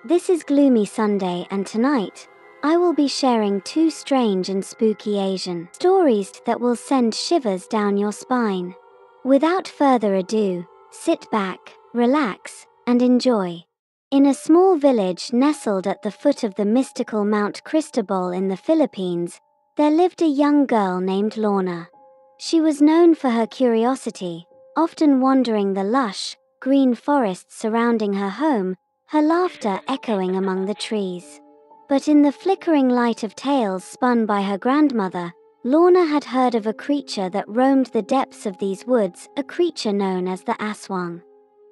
This is Gloomy Sunday, and tonight, I will be sharing two strange and spooky Asian stories that will send shivers down your spine. Without further ado, sit back, relax, and enjoy. In a small village nestled at the foot of the mystical Mount Cristobal in the Philippines, there lived a young girl named Lorna. She was known for her curiosity, often wandering the lush, green forests surrounding her home, her laughter echoing among the trees. But in the flickering light of tales spun by her grandmother, Lorna had heard of a creature that roamed the depths of these woods, a creature known as the Aswang.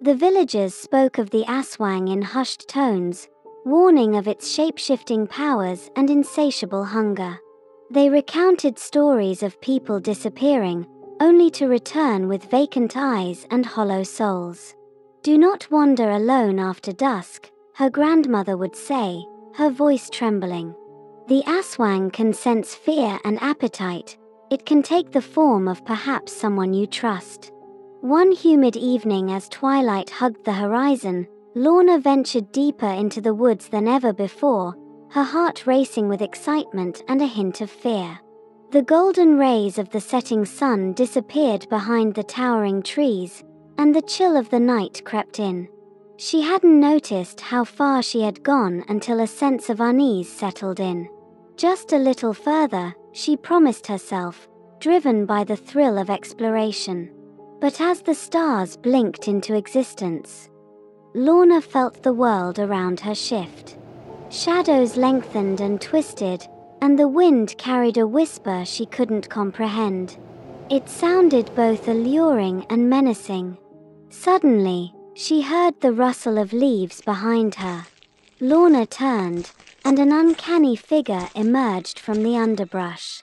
The villagers spoke of the Aswang in hushed tones, warning of its shape-shifting powers and insatiable hunger. They recounted stories of people disappearing, only to return with vacant eyes and hollow souls. "Do not wander alone after dusk," her grandmother would say, her voice trembling. "The Aswang can sense fear and appetite. It can take the form of perhaps someone you trust." One humid evening, as twilight hugged the horizon, Lorna ventured deeper into the woods than ever before, her heart racing with excitement and a hint of fear. The golden rays of the setting sun disappeared behind the towering trees, and the chill of the night crept in. She hadn't noticed how far she had gone until a sense of unease settled in. Just a little further, she promised herself, driven by the thrill of exploration. But as the stars blinked into existence, Lorna felt the world around her shift. Shadows lengthened and twisted, and the wind carried a whisper she couldn't comprehend. It sounded both alluring and menacing. Suddenly, she heard the rustle of leaves behind her. Lorna turned, and an uncanny figure emerged from the underbrush.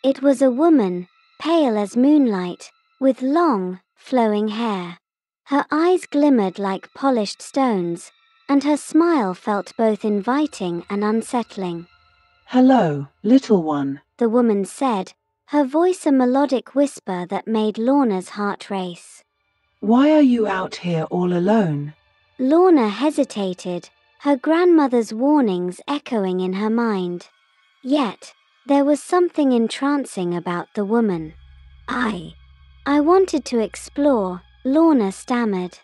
It was a woman, pale as moonlight, with long, flowing hair. Her eyes glimmered like polished stones, and her smile felt both inviting and unsettling. "Hello, little one," the woman said, her voice a melodic whisper that made Lorna's heart race. "Why are you out here all alone?" Lorna hesitated, her grandmother's warnings echoing in her mind. Yet, there was something entrancing about the woman. I wanted to explore," Lorna stammered.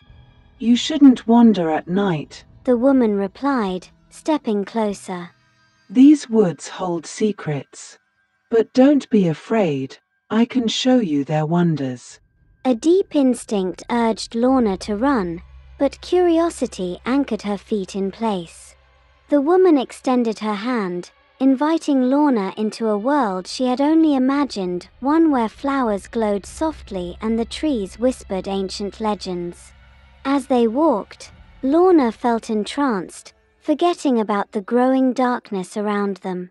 "You shouldn't wander at night," the woman replied, stepping closer. "These woods hold secrets. But don't be afraid, I can show you their wonders." A deep instinct urged Lorna to run, but curiosity anchored her feet in place. The woman extended her hand, inviting Lorna into a world she had only imagined, one where flowers glowed softly and the trees whispered ancient legends. As they walked, Lorna felt entranced, forgetting about the growing darkness around them.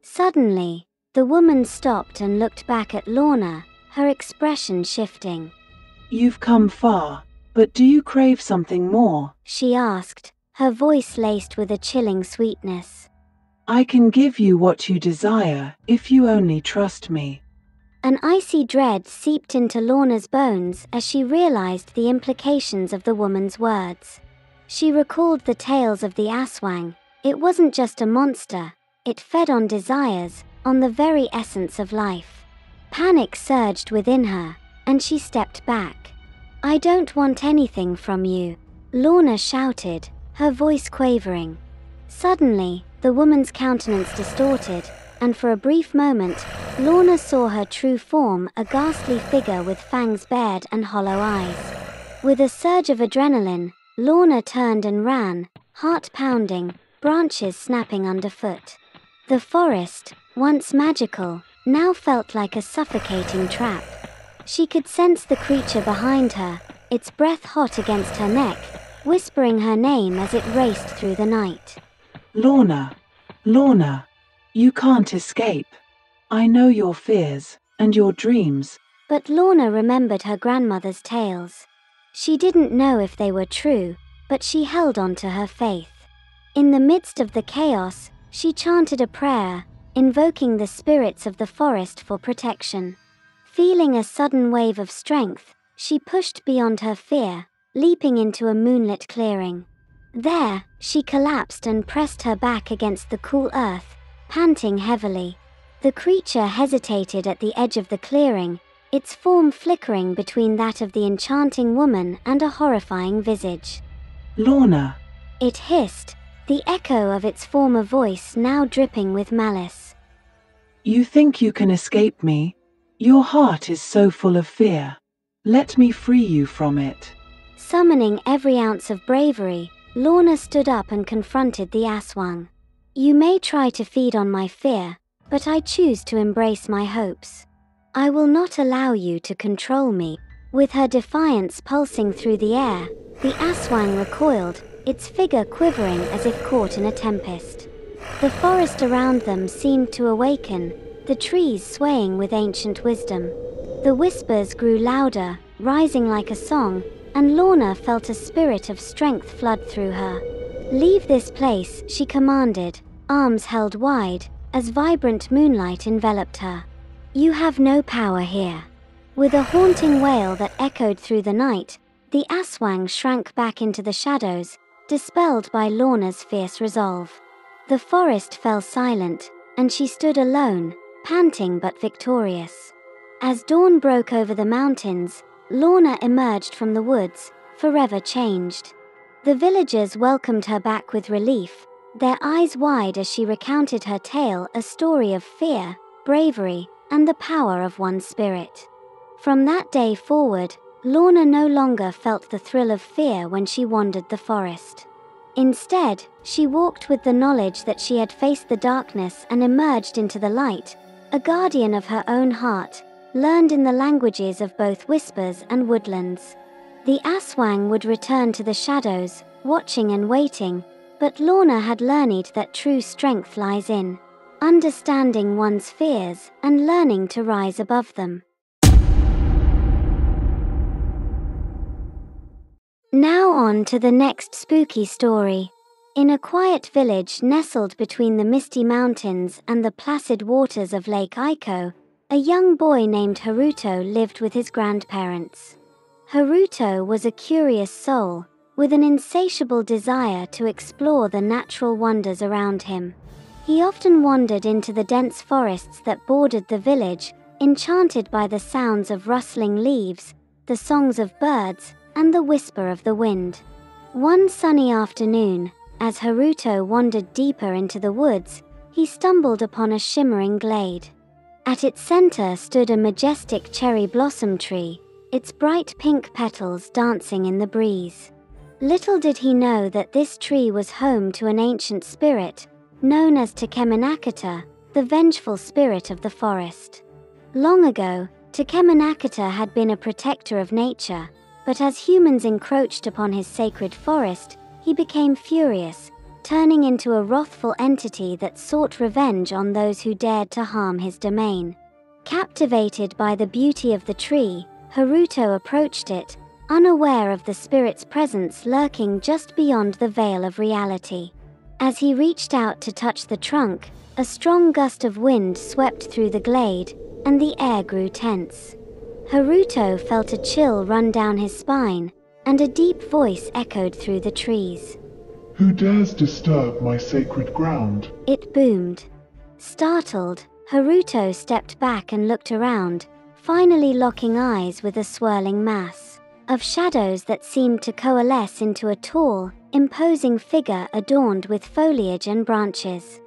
Suddenly, the woman stopped and looked back at Lorna, her expression shifting. "You've come far, but do you crave something more?" she asked, her voice laced with a chilling sweetness. "I can give you what you desire, if you only trust me." An icy dread seeped into Lorna's bones as she realized the implications of the woman's words. She recalled the tales of the Aswang. It wasn't just a monster, it fed on desires, on the very essence of life. Panic surged within her, and she stepped back. "I don't want anything from you," Lorna shouted, her voice quavering. Suddenly, the woman's countenance distorted, and for a brief moment, Lorna saw her true form, a ghastly figure with fangs bared and hollow eyes. With a surge of adrenaline, Lorna turned and ran, heart pounding, branches snapping underfoot. The forest, once magical, now felt like a suffocating trap. She could sense the creature behind her, its breath hot against her neck, whispering her name as it raced through the night. "Lorna, Lorna, you can't escape. I know your fears, and your dreams." But Lorna remembered her grandmother's tales. She didn't know if they were true, but she held on to her faith. In the midst of the chaos, she chanted a prayer, invoking the spirits of the forest for protection. Feeling a sudden wave of strength, she pushed beyond her fear, leaping into a moonlit clearing. There, she collapsed and pressed her back against the cool earth, panting heavily. The creature hesitated at the edge of the clearing, its form flickering between that of the enchanting woman and a horrifying visage. Lorna, It hissed, the echo of its former voice now dripping with malice. you think you can escape me? Your heart is so full of fear. Let me free you from it. Summoning every ounce of bravery, Lorna stood up and confronted the Aswang. You may try to feed on my fear, but I choose to embrace my hopes. I will not allow you to control me. With her defiance pulsing through the air, the Aswang recoiled, its figure quivering as if caught in a tempest. The forest around them seemed to awaken, the trees swaying with ancient wisdom. The whispers grew louder, rising like a song, and Lorna felt a spirit of strength flood through her. Leave this place, she commanded, arms held wide, as vibrant moonlight enveloped her. You have no power here. With a haunting wail that echoed through the night, the Aswang shrank back into the shadows, dispelled by Lorna's fierce resolve. The forest fell silent, and she stood alone, panting but victorious. As dawn broke over the mountains, Lorna emerged from the woods, forever changed. The villagers welcomed her back with relief, their eyes wide as she recounted her tale, a story of fear, bravery, and the power of one's spirit. From that day forward, Lorna no longer felt the thrill of fear when she wandered the forest. Instead, she walked with the knowledge that she had faced the darkness and emerged into the light, a guardian of her own heart, learned in the languages of both whispers and woodlands. The Aswang would return to the shadows, watching and waiting, but Lorna had learned that true strength lies in understanding one's fears and learning to rise above them. Now on to the next spooky story. In a quiet village nestled between the misty mountains and the placid waters of Lake Iko, a young boy named Haruto lived with his grandparents. Haruto was a curious soul, with an insatiable desire to explore the natural wonders around him. He often wandered into the dense forests that bordered the village, enchanted by the sounds of rustling leaves, the songs of birds, and the whisper of the wind. One sunny afternoon, as Haruto wandered deeper into the woods, he stumbled upon a shimmering glade. At its center stood a majestic cherry blossom tree, its bright pink petals dancing in the breeze. Little did he know that this tree was home to an ancient spirit, known as Takemanakata, the vengeful spirit of the forest. Long ago, Takemanakata had been a protector of nature, but as humans encroached upon his sacred forest, he became furious, turning into a wrathful entity that sought revenge on those who dared to harm his domain. Captivated by the beauty of the tree, Haruto approached it, unaware of the spirit's presence lurking just beyond the veil of reality. As he reached out to touch the trunk, a strong gust of wind swept through the glade, and the air grew tense. Haruto felt a chill run down his spine, and a deep voice echoed through the trees. Who dares disturb my sacred ground? It boomed. Startled, Haruto stepped back and looked around, finally locking eyes with a swirling mass of shadows that seemed to coalesce into a tall, imposing figure adorned with foliage and branches.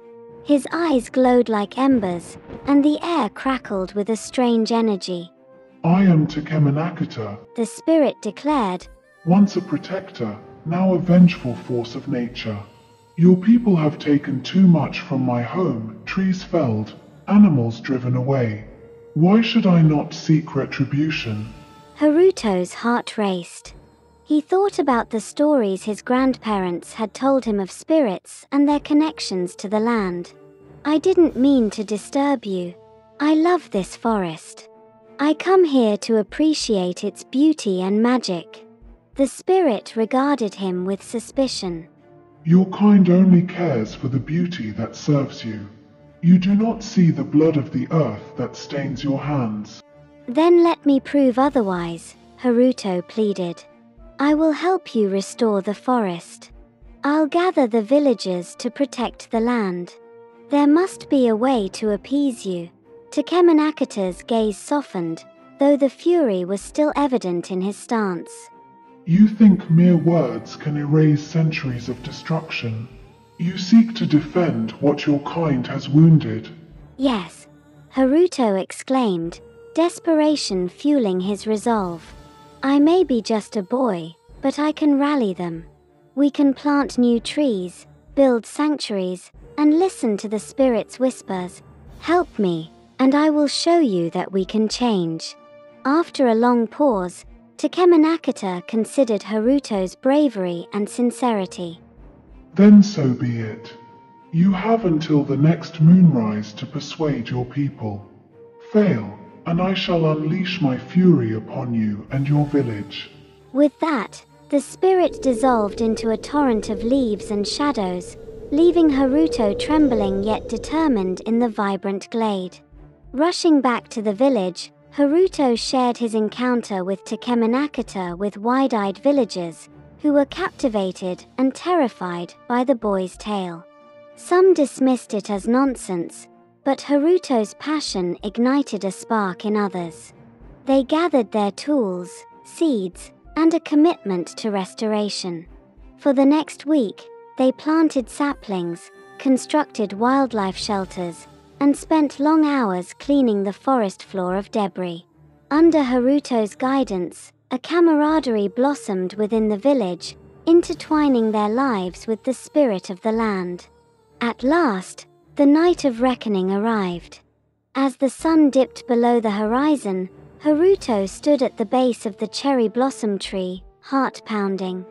His eyes glowed like embers, and the air crackled with a strange energy. I am Takemanakata, The spirit declared, once a protector, now a vengeful force of nature. Your people have taken too much from my home, trees felled, animals driven away. Why should I not seek retribution? Haruto's heart raced. He thought about the stories his grandparents had told him of spirits and their connections to the land. I didn't mean to disturb you. I love this forest. I come here to appreciate its beauty and magic. The spirit regarded him with suspicion. Your kind only cares for the beauty that serves you. You do not see the blood of the earth that stains your hands. Then let me prove otherwise, Haruto pleaded. I will help you restore the forest. I'll gather the villagers to protect the land. There must be a way to appease you. Takemanakata's gaze softened, though the fury was still evident in his stance. You think mere words can erase centuries of destruction. You seek to defend what your kind has wounded. Yes, Haruto exclaimed, desperation fueling his resolve. I may be just a boy, but I can rally them. We can plant new trees, build sanctuaries, and listen to the spirits' whispers. Help me, and I will show you that we can change. After a long pause, Takemanakata considered Haruto's bravery and sincerity. Then so be it. You have until the next moonrise to persuade your people. Fail, and I shall unleash my fury upon you and your village. With that, the spirit dissolved into a torrent of leaves and shadows, leaving Haruto trembling yet determined in the vibrant glade. Rushing back to the village, Haruto shared his encounter with Takemanakata with wide-eyed villagers, who were captivated and terrified by the boy's tale. Some dismissed it as nonsense, but Haruto's passion ignited a spark in others. They gathered their tools, seeds, and a commitment to restoration. For the next week, they planted saplings, constructed wildlife shelters, and spent long hours cleaning the forest floor of debris. Under Haruto's guidance, a camaraderie blossomed within the village, intertwining their lives with the spirit of the land. At last, the night of reckoning arrived. As the sun dipped below the horizon, Haruto stood at the base of the cherry blossom tree, heart-pounding.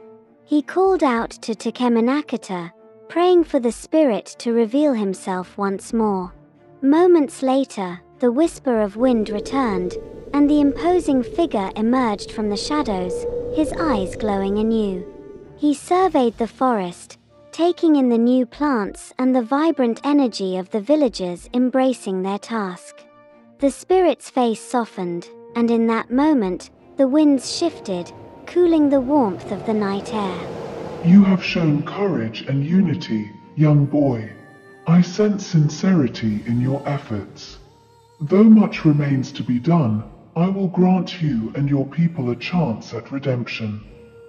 He called out to Takemanakata, praying for the spirit to reveal himself once more. Moments later, the whisper of wind returned, and the imposing figure emerged from the shadows, his eyes glowing anew. He surveyed the forest, taking in the new plants and the vibrant energy of the villagers embracing their task. The spirit's face softened, and in that moment, the winds shifted, cooling the warmth of the night air. You have shown courage and unity, young boy. I sense sincerity in your efforts. Though much remains to be done, I will grant you and your people a chance at redemption.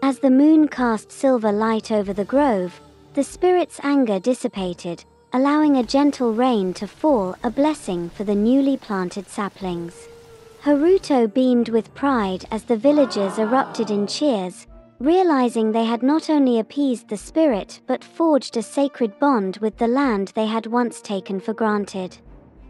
As the moon cast silver light over the grove, the spirit's anger dissipated, allowing a gentle rain to fall, a blessing for the newly planted saplings. Haruto beamed with pride as the villagers erupted in cheers, realizing they had not only appeased the spirit but forged a sacred bond with the land they had once taken for granted.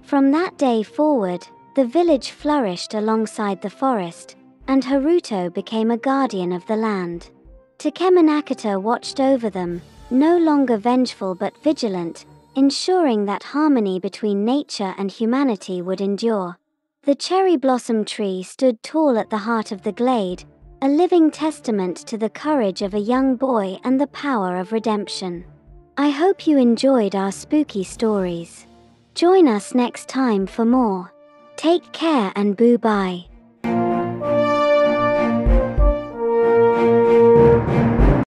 From that day forward, the village flourished alongside the forest, and Haruto became a guardian of the land. Takemanakata watched over them, no longer vengeful but vigilant, ensuring that harmony between nature and humanity would endure. The cherry blossom tree stood tall at the heart of the glade, a living testament to the courage of a young boy and the power of redemption. I hope you enjoyed our spooky stories. Join us next time for more. Take care and boo-bye.